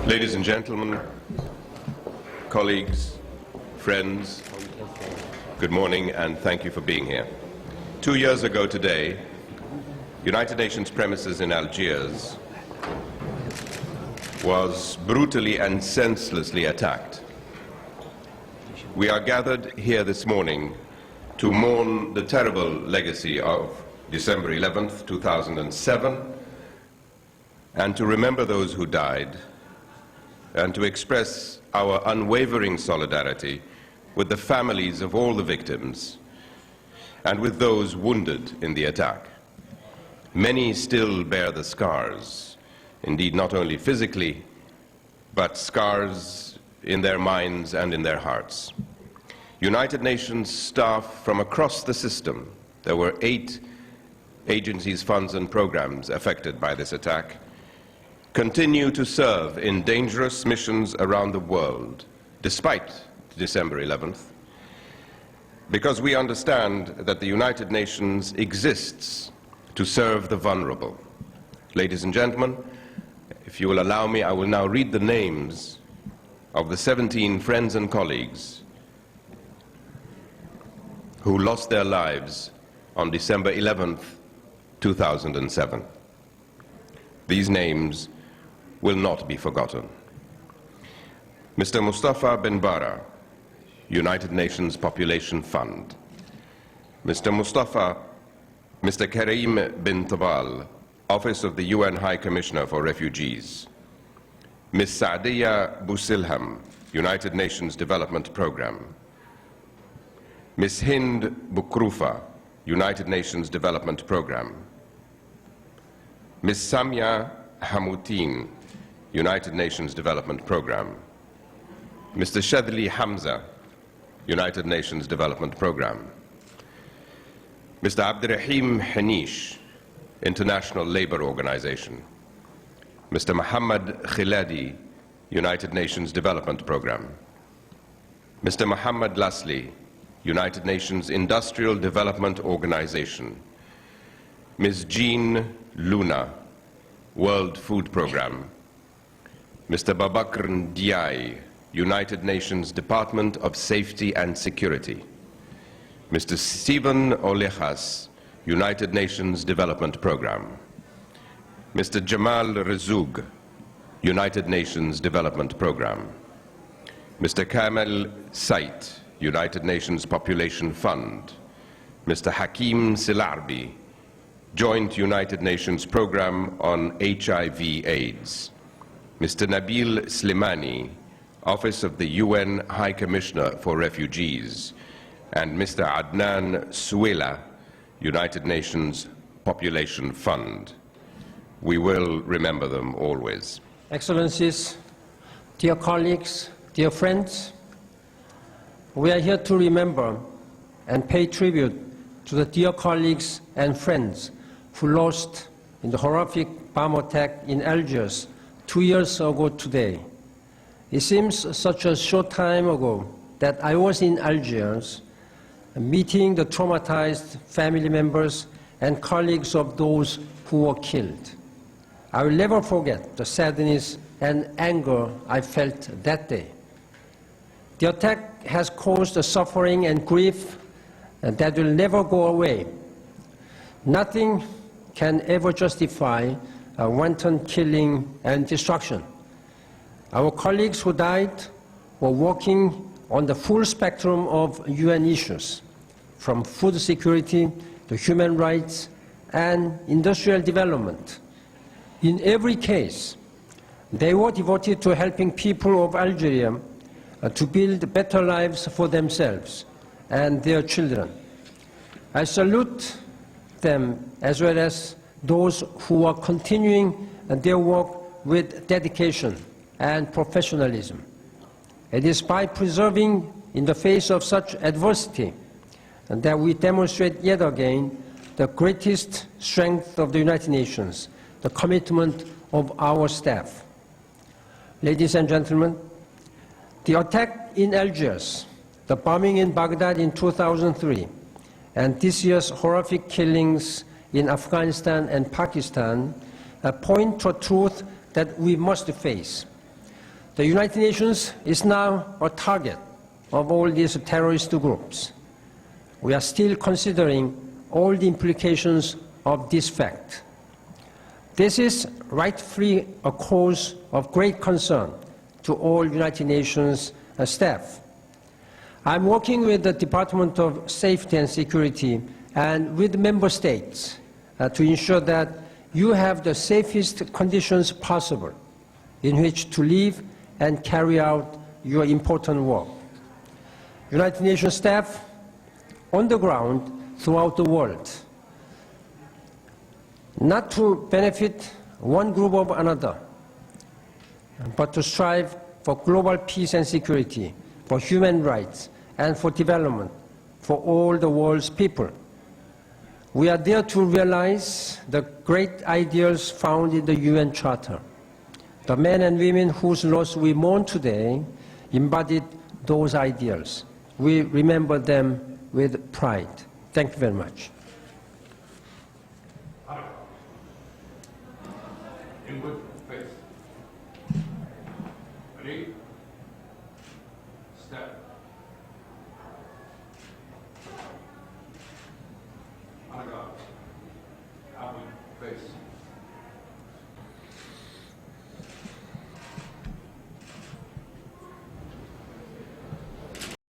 Ladies and gentlemen, colleagues, friends, good morning and thank you for being here. 2 years ago today, United Nations premises in Algiers was brutally and senselessly attacked. We are gathered here this morning to mourn the terrible legacy of December 11th, 2007, and to remember those who died, and to express our unwavering solidarity with the families of all the victims and with those wounded in the attack. Many still bear the scars, indeed not only physically, but scars in their minds and in their hearts. United Nations staff from across the system, there were 8 agencies, funds and programs affected by this attack, continue to serve in dangerous missions around the world, despite December 11th, because we understand that the United Nations exists to serve the vulnerable. Ladies and gentlemen, if you will allow me, I will now read the names of the 17 friends and colleagues who lost their lives on December 11th, 2007. These names will not be forgotten. Mr. Mustafa bin Bara, United Nations Population Fund. Mr. Karim bin Tabal, Office of the UN High Commissioner for Refugees. Ms. Saadiya Bousilham, United Nations Development Programme. Ms. Hind Bukrufa, United Nations Development Programme. Ms. Samia Hamoutin, United Nations Development Programme. Mr. Shadli Hamza, United Nations Development Programme. Mr. Abdirahim Hanish, International Labour Organization. Mr. Muhammad Khiladi, United Nations Development Programme. Mr. Muhammad Lasli, United Nations Industrial Development Organization. Ms. Jean Luna, World Food Programme. Mr. Babakr Ndiaye, United Nations Department of Safety and Security. Mr. Stephen Olejas, United Nations Development Programme. Mr. Jamal Rezoug, United Nations Development Programme. Mr. Kamel Sait, United Nations Population Fund. Mr. Hakim Silarbi, Joint United Nations Programme on HIV/AIDS. Mr. Nabil Slimani, Office of the UN High Commissioner for Refugees, and Mr. Adnan Suela, United Nations Population Fund. We will remember them always. Excellencies, dear colleagues, dear friends, we are here to remember and pay tribute to the dear colleagues and friends who lost in the horrific bomb attack in Algiers 2 years ago today. It seems such a short time ago that I was in Algiers meeting the traumatized family members and colleagues of those who were killed. I will never forget the sadness and anger I felt that day. The attack has caused a suffering and grief that will never go away. Nothing can ever justify a wanton killing and destruction. Our colleagues who died were working on the full spectrum of UN issues, from food security to human rights and industrial development. In every case, they were devoted to helping people of Algeria to build better lives for themselves and their children. I salute them as well as those who are continuing their work with dedication and professionalism. It is by persevering in the face of such adversity that we demonstrate yet again the greatest strength of the United Nations, the commitment of our staff. Ladies and gentlemen, the attack in Algiers, the bombing in Baghdad in 2003, and this year's horrific killings in Afghanistan and Pakistan point to a truth that we must face. The United Nations is now a target of all these terrorist groups. We are still considering all the implications of this fact. This is rightfully a cause of great concern to all United Nations staff. I'm working with the Department of Safety and Security and with member states to ensure that you have the safest conditions possible in which to live and carry out your important work. United Nations staff on the ground throughout the world, not to benefit one group or another, but to strive for global peace and security, for human rights, and for development for all the world's people. We are there to realize the great ideals found in the UN Charter. The men and women whose loss we mourn today embodied those ideals. We remember them with pride. Thank you very much. In good faith. Ready?